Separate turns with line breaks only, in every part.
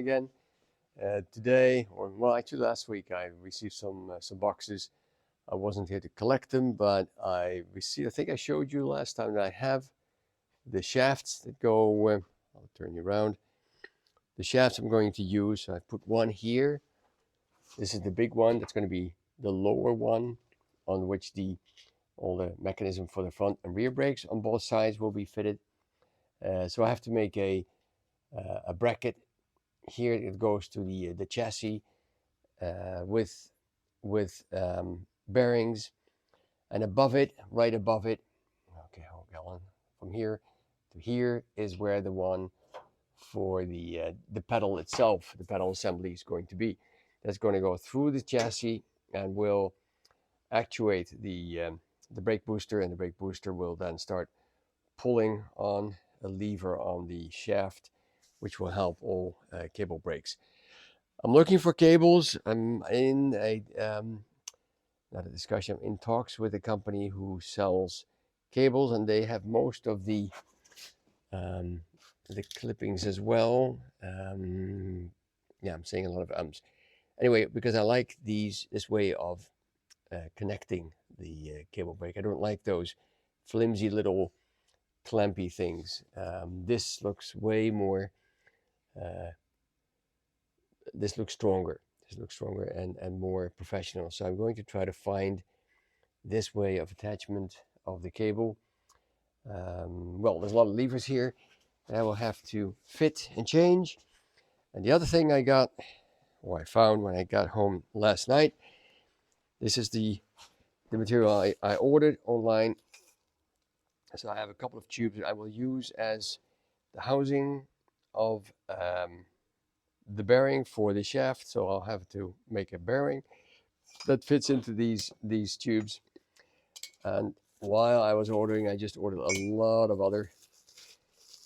again. Today, or well, actually last week, I received some boxes. I wasn't here to collect them, but I received. I think I showed you last time that I have the shafts that go. I'll turn you around. The shafts I'm going to use. So I put one here. This is the big one. That's going to be the lower one, on which all the mechanism for the front and rear brakes on both sides will be fitted. So I have to make a bracket here. It goes to the chassis with bearings, and above it, right above it, okay, hold on, from here to here is where the one for the pedal itself, the pedal assembly, is going to be. That's going to go through the chassis and will actuate the brake booster, and the brake booster will then start pulling on a lever on the shaft, which will help all cable brakes. I'm looking for cables. I'm in not a discussion, I'm in talks with a company who sells cables, and they have most of the clippings as well. Yeah, I'm saying a lot of ums. Anyway, because I like this way of connecting the cable brake. I don't like those flimsy little clampy things. This looks way more, this looks stronger. This looks stronger and more professional. So I'm going to try to find this way of attachment of the cable. Well, there's a lot of levers here that I will have to fit and change. And the other thing I got, or I found when I got home last night, this is the material I ordered online. So I have a couple of tubes that I will use as the housing of the bearing for the shaft. So I'll have to make a bearing that fits into these tubes. And while I was ordering, I just ordered a lot of other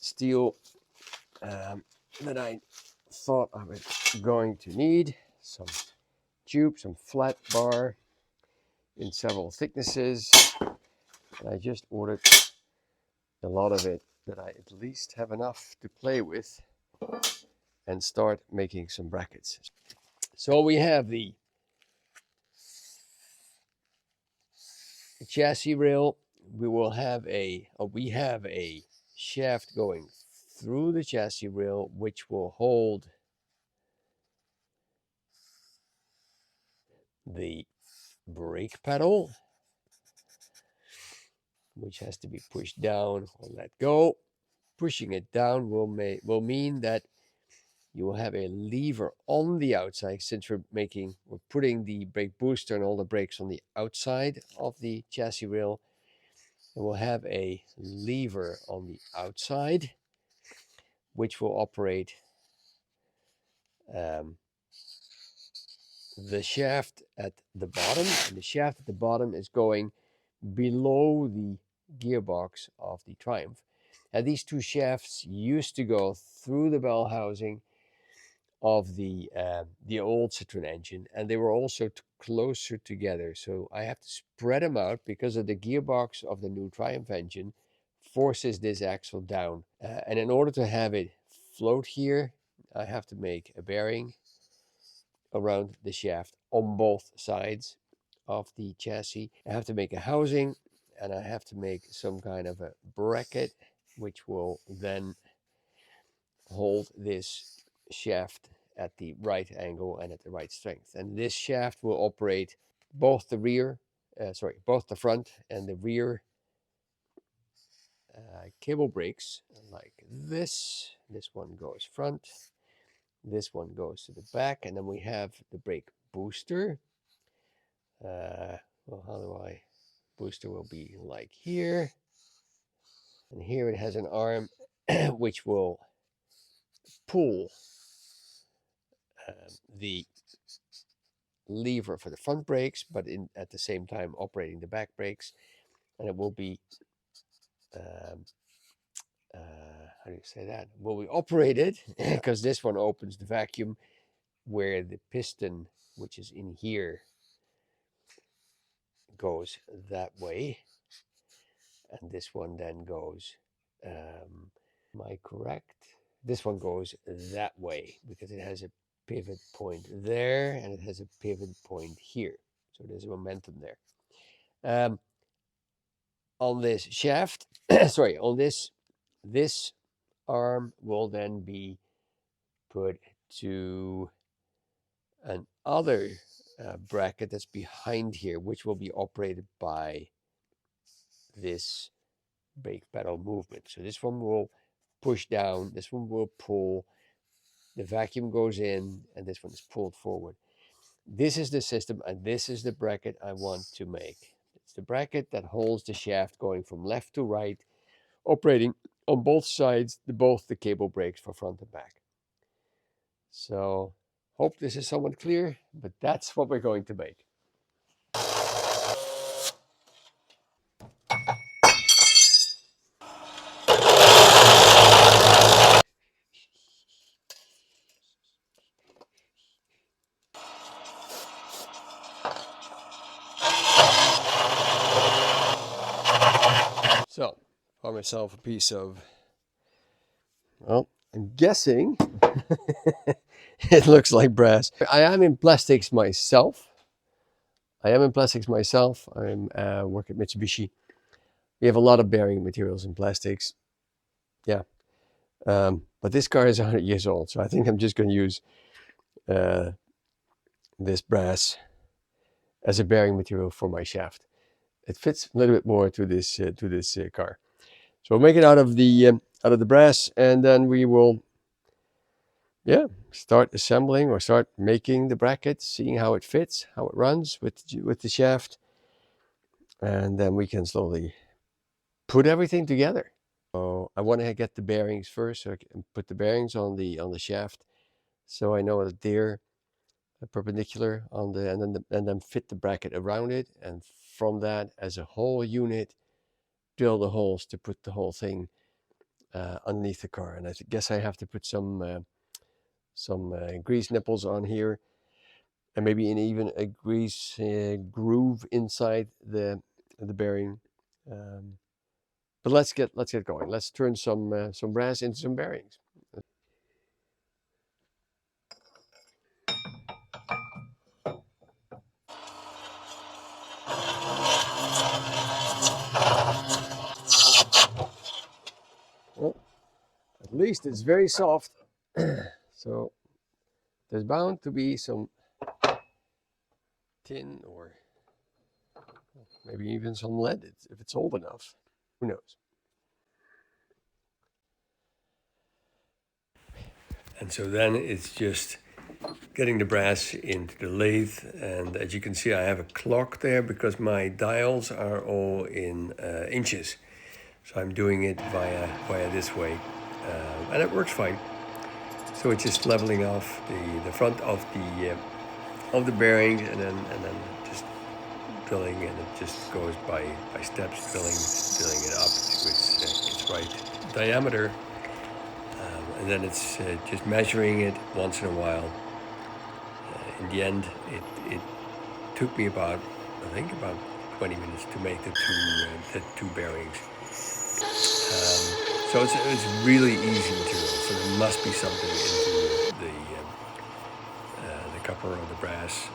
steel that I thought I was going to need. Some tube, some flat bar in several thicknesses. And I just ordered a lot of it that I at least have enough to play with and start making some brackets. So we have the chassis rail. We have a shaft going through the chassis rail, which will hold the brake pedal, which has to be pushed down or let go. Pushing it down will mean that you will have a lever on the outside, since we're putting the brake booster and all the brakes on the outside of the chassis rail. And we'll have a lever on the outside, which will operate the shaft at the bottom. And the shaft at the bottom is going below the gearbox of the Triumph. And these two shafts used to go through the bell housing of the old Citroen engine, and they were also closer together. So I have to spread them out because of the gearbox of the new Triumph engine forces this axle down. And in order to have it float here, I have to make a bearing around the shaft on both sides of the chassis. I have to make a housing, and I have to make some kind of a bracket, which will then hold this shaft at the right angle and at the right strength. And this shaft will operate both the both the front and the rear cable brakes, like this. This one goes front, this one goes to the back, and then we have the brake booster. Well, booster will be like here, and here it has an arm which will pull the lever for the front brakes, but at the same time operating the back brakes. And it will be how do you say that? Will be operated because this one opens the vacuum where the piston, which is in here, goes that way, and this one then goes. Am I correct? This one goes that way because it has a pivot point there and it has a pivot point here. So there's a momentum there. On this shaft, sorry, on this arm will then be put to another bracket that's behind here, which will be operated by this brake pedal movement. So this one will push down, this one will pull, the vacuum goes in, and this one is pulled forward. This is the system, and this is the bracket I want to make. It's the bracket that holds the shaft going from left to right, operating on both sides, both the cable brakes for front and back. So, hope this is somewhat clear, but that's what we're going to make. So, found myself a piece of, well, I'm guessing it looks like brass. I am in plastics myself. I'm work at Mitsubishi. We have a lot of bearing materials in plastics. Yeah. But this car is 100 years old, so I think I'm just going to use this brass as a bearing material for my shaft. It fits a little bit more to this car. So we'll make it out of the brass, and then we will, yeah, start assembling or start making the bracket, seeing how it fits, how it runs with the shaft, and then we can slowly put everything together. So I want to get the bearings first, so I can put the bearings on the shaft, so I know that they're perpendicular on the, and then fit the bracket around it, and from that, as a whole unit, drill the holes to put the whole thing underneath the car. And I guess I have to put some grease nipples on here, and maybe even a grease groove inside the bearing. But let's get going. Let's turn some brass into some bearings. Well, at least it's very soft. So there's bound to be some tin or maybe even some lead if it's old enough. Who knows? And so then it's just getting the brass into the lathe. And as you can see, I have a clock there because my dials are all in inches. So I'm doing it via this way, and it works fine. So it's just leveling off the front of the bearings, and then just drilling, and it just goes by steps, drilling it up to its right diameter, and then it's just measuring it once in a while. In the end, it took me about 20 minutes to make the two bearings. So it's really easy material. So there must be something into the copper or the brass.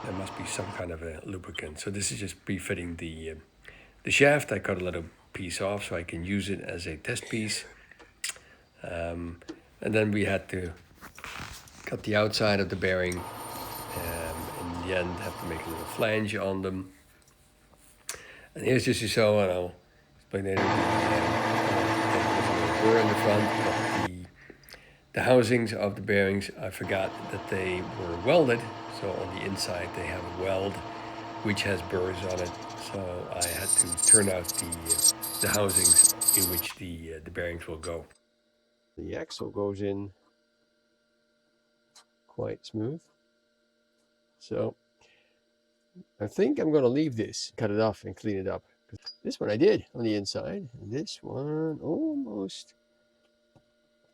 There must be some kind of a lubricant. So this is just pre-fitting the shaft. I cut a little piece off so I can use it as a test piece. And then we had to cut the outside of the bearing. In the end, have to make a little flange on them. And here's just so, and I'll explain later. Burr in the front, but the housings of the bearings, I forgot that they were welded. So on the inside they have a weld which has burrs on it. So I had to turn out the housings in which the bearings will go. The axle goes in quite smooth. So I think I'm going to leave this, cut it off and clean it up. This one I did on the inside. And this one almost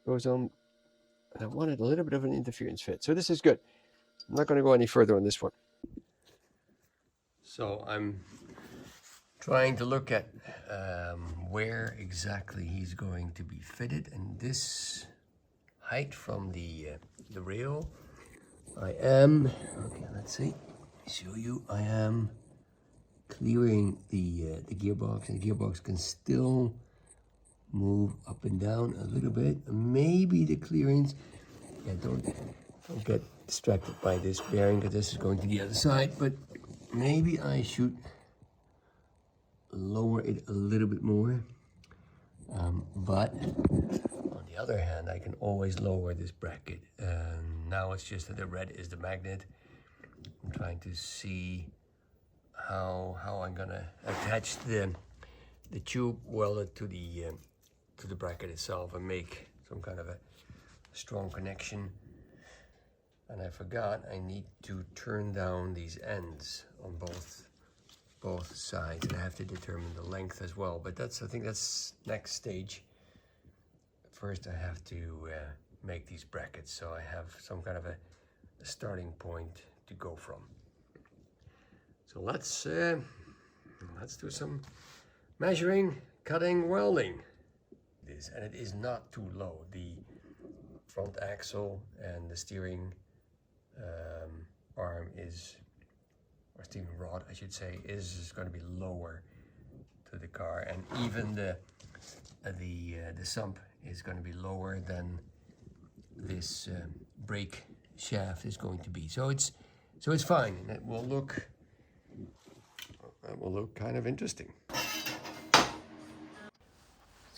goes on. And I wanted a little bit of an interference fit. So this is good. I'm not going to go any further on this one. So I'm trying to look at where exactly he's going to be fitted. And this height from the rail. I am, okay, let's see, show you, I am clearing the gearbox, and the gearbox can still move up and down a little bit. Maybe the clearance, yeah, don't get distracted by this bearing, because this is going to the other side, but maybe I should lower it a little bit more. But on the other hand, I can always lower this bracket. Now it's just that the red is the magnet. I'm trying to see how I'm gonna attach the tube welded to the bracket itself and make some kind of a strong connection. And I forgot I need to turn down these ends on both sides, and I have to determine the length as well, but I think that's next stage. First I have to make these brackets so I have some kind of a starting point to go from. So let's do some measuring, cutting, welding. And it is not too low. The front axle and the steering arm or steering rod, I should say, is going to be lower to the car, and even the sump is going to be lower than this brake shaft is going to be. So it's fine, and it will look kind of interesting.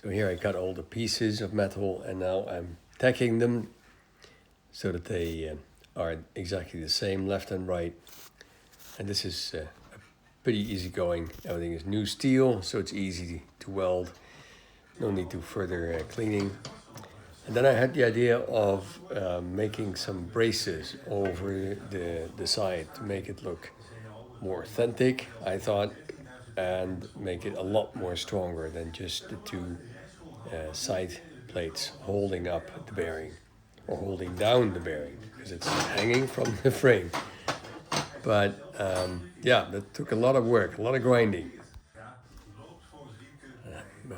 So here I got all the pieces of metal, and now I'm tacking them so that they are exactly the same left and right. And this is pretty easy going. Everything is new steel, so it's easy to weld. No need to further cleaning. And then I had the idea of making some braces over the side to make it look more authentic, I thought, and make it a lot more stronger than just the two side plates holding up the bearing or holding down the bearing, because it's hanging from the frame. But yeah, that took a lot of work, a lot of grinding.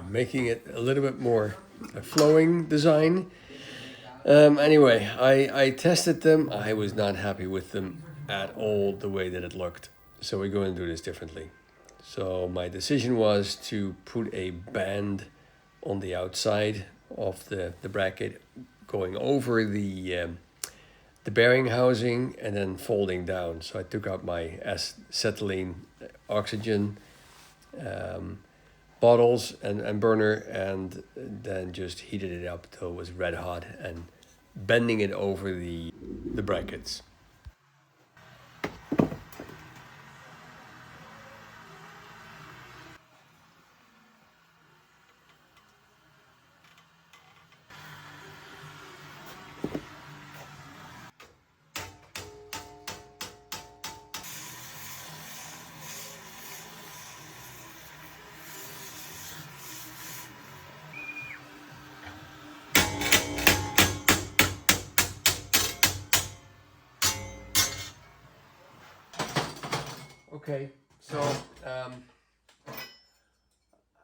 Making it a little bit more a flowing design. Anyway, I tested them. I was not happy with them at all, the way that it looked. So we're going to do this differently. So my decision was to put a band on the outside of the bracket, going over the bearing housing and then folding down. So I took out my acetylene oxygen bottles and burner, and then just heated it up till it was red hot and bending it over the brackets. Okay, so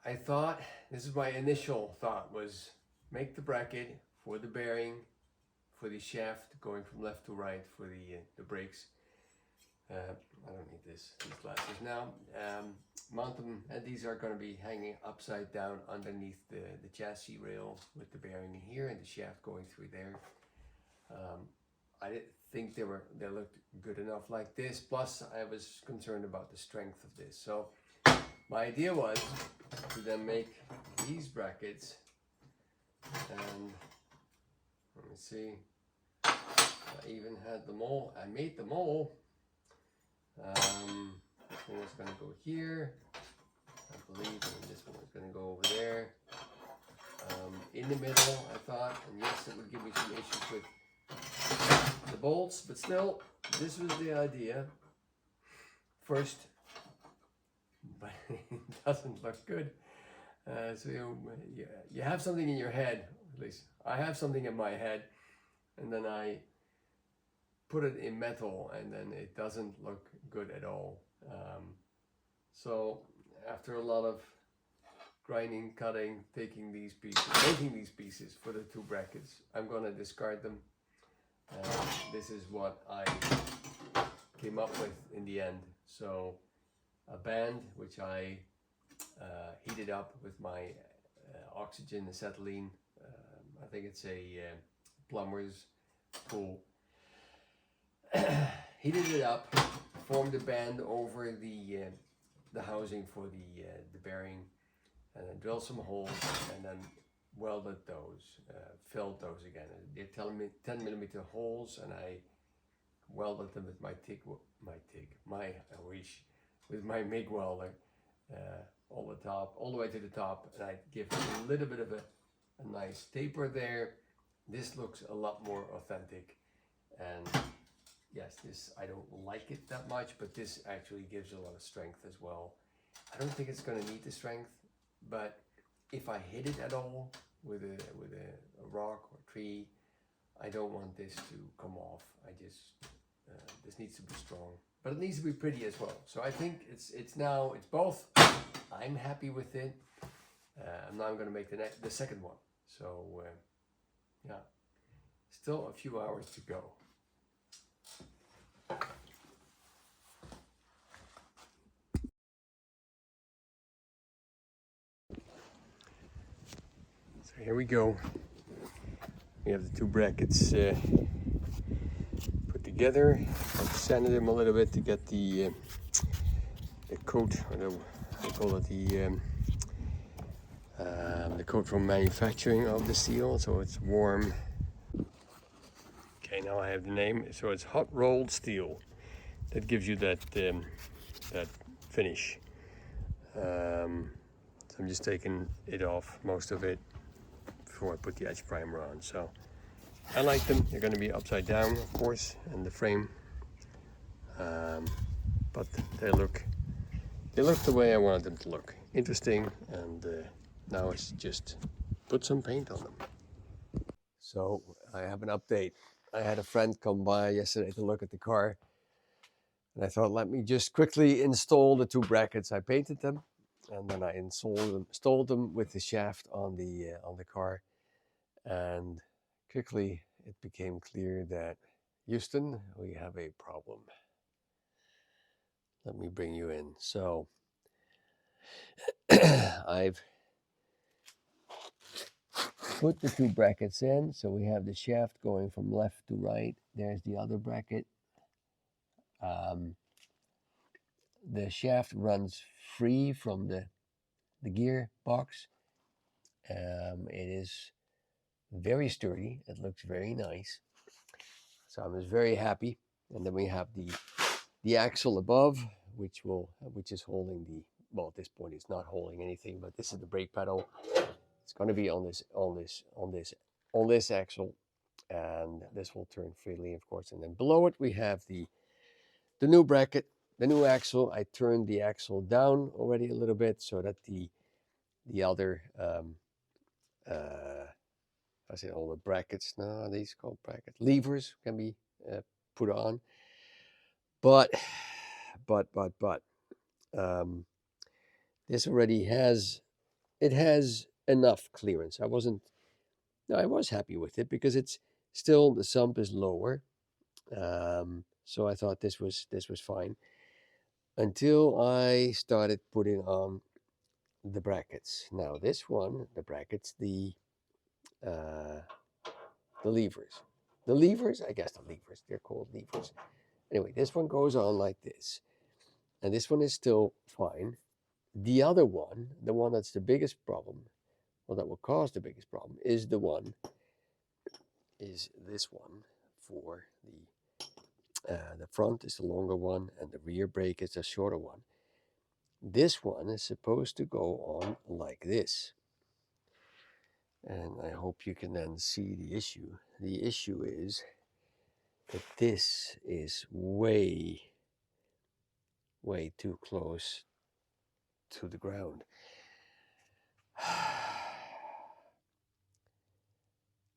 I thought, this is my initial thought, was make the bracket for the bearing, for the shaft going from left to right for the brakes. I don't need these glasses now. Mount them, and these are going to be hanging upside down underneath the chassis rail, with the bearing in here and the shaft going through there. I didn't think they looked good enough like this. Plus, I was concerned about the strength of this. So my idea was to then make these brackets, and let me see, I even had them all, I made them all. This one was going to go here, I believe, and this one was going to go over there. In the middle, I thought, and yes, it would give me some issues with the bolts, but still, this was the idea first, but it doesn't look good. So you have something in your head, at least I have something in my head, and then I put it in metal, and then it doesn't look good at all. So after a lot of grinding, cutting, taking these pieces, making these pieces for the two brackets. I'm gonna discard them. This is what I came up with in the end. So a band which I heated up with my oxygen acetylene. I think it's a plumber's pool. Heated it up, formed a band over the housing for the bearing, and then drilled some holes, and then welded those, filled those again. They're telling me 10 millimeter holes, and I welded them with with my MIG welder, all the way to the top, and I give a little bit of a nice taper there. This looks a lot more authentic, and yes, this, I don't like it that much, but this actually gives a lot of strength as well. I don't think it's going to need the strength, but if I hit it at all with a rock or tree, I don't want this to come off. I just this needs to be strong, but it needs to be pretty as well. So I think it's both. I'm happy with it. And now I'm going to make the second one. So yeah, still a few hours to go. So here we go. We have the two brackets put together. I've sanded them a little bit to get the coat, or I call it the coat from manufacturing of the steel, so it's warm. Okay, now I have the name. So it's hot rolled steel. That gives you that that finish. So I'm just taking it off, most of it, before I put the edge primer on. So I like them. They're going to be upside down, of course, in the frame, but they look the way I wanted them to look. Interesting, and now it's just put some paint on them. So I have an update. I had a friend come by yesterday to look at the car, and I thought, let me just quickly install the two brackets. I painted them, and then I installed them with the shaft on the car, and quickly it became clear that, Houston, we have a problem. Let me bring you in. So I've put the two brackets in. So we have the shaft going from left to right. There's the other bracket. The shaft runs free from the gear box. It is very sturdy. It looks very nice. So I was very happy. And then we have the axle above, which is holding the, well, at this point it's not holding anything, but this is the brake pedal. It's going to be on this axle, and this will turn freely, of course. And then below it we have the new bracket, the new axle. I turned the axle down already a little bit so that the other I say all the brackets, no, these called brackets, levers can be put on. But this already has enough clearance. I was happy with it because it's still, the sump is lower. So I thought this was fine until I started putting on the brackets. Now this one, the brackets, the levers. The levers, I guess the levers, they're called levers. Anyway, this one goes on like this. And this one is still fine. The other one, the one that's the biggest problem, or that will cause the biggest problem, is this one for the front is the longer one, and the rear brake is the shorter one. This one is supposed to go on like this. And I hope you can then see the issue. The issue is that this is way too close to the ground.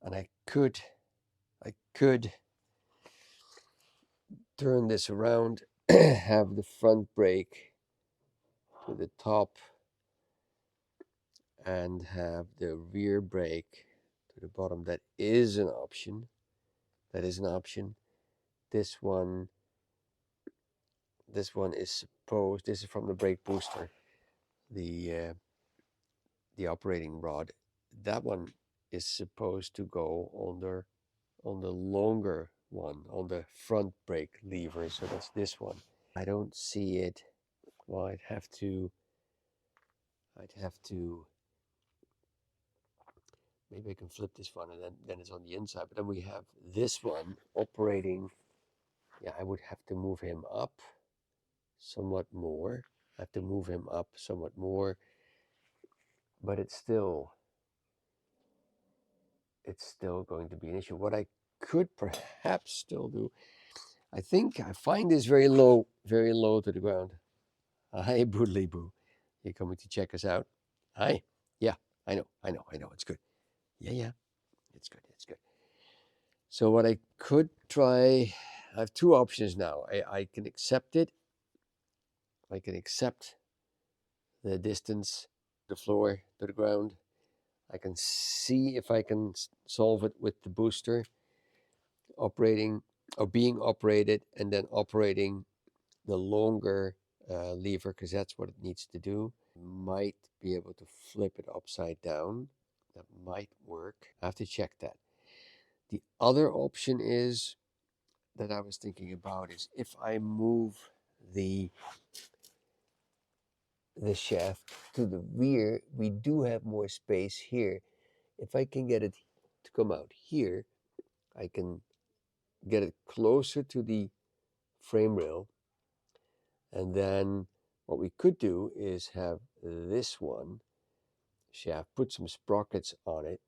And I could turn this around, have the front brake to the top and have the rear brake to the bottom. That is an option. That is an option. This one is supposed, this is from the brake booster, the operating rod. That one is supposed to go on the longer one, on the front brake lever. So that's this one. I don't see it. Well, I'd have to, maybe I can flip this one and then it's on the inside. But then we have this one operating. Yeah, I would have to move him up somewhat more. I have to move him up somewhat more. But it's still going to be an issue. What I could perhaps still do, I think I find this very low to the ground. Hi, Boodly Boo. You're coming to check us out. Hi. Yeah, I know. It's good. Yeah. It's good. So what I could try, I have two options now. I can accept it. I can accept the distance, the floor to the ground. I can see if I can solve it with the booster operating or being operated and then operating the longer lever, because that's what it needs to do. Might be able to flip it upside down. That might work. I have to check that. The other option is that I was thinking about is if I move the shaft to the rear, we do have more space here. If I can get it to come out here, I can get it closer to the frame rail. And then what we could do is have this one shaft, put some sprockets on it,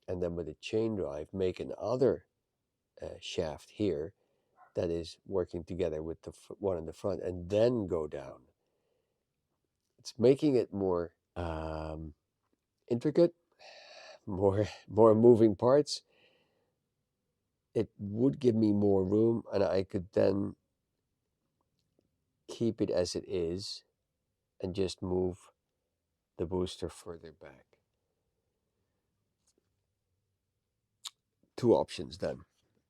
and then with a chain drive, make another shaft here that is working together with the one in the front, and then go down. It's making it more intricate, more moving parts. It would give me more room, and I could then keep it as it is and just move the booster further back. Two options then.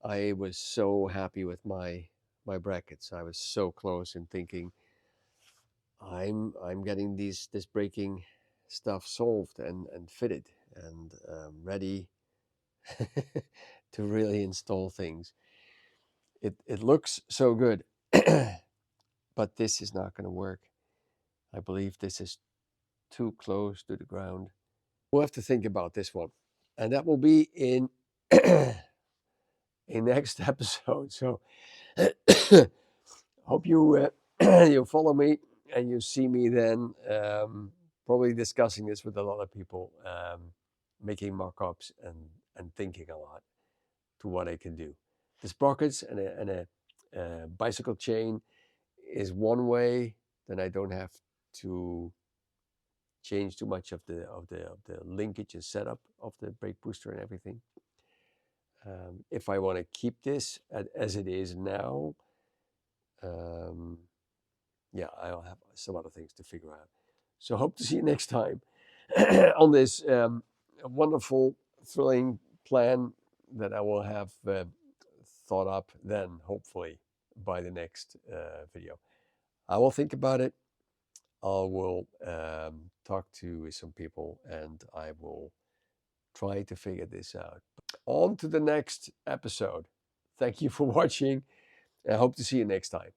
I was so happy with my brackets. I was so close in thinking I'm getting this braking stuff solved and fitted and ready to really install things. It looks so good, but this is not going to work. I believe this is too close to the ground. We'll have to think about this one, and that will be in a next episode. So hope you you follow me and you see me then. Probably discussing this with a lot of people, making mock-ups and thinking a lot to what I can do. The sprockets and a bicycle chain is one way. Then I don't have to change too much of the linkage and setup of the brake booster and everything. If I want to keep this as it is now, yeah, I'll have some other things to figure out. So hope to see you next time on this wonderful, thrilling plan that I will have thought up then, hopefully, by the next video. I will think about it. I will talk to some people and I will try to figure this out. On to the next episode. Thank you for watching. I hope to see you next time.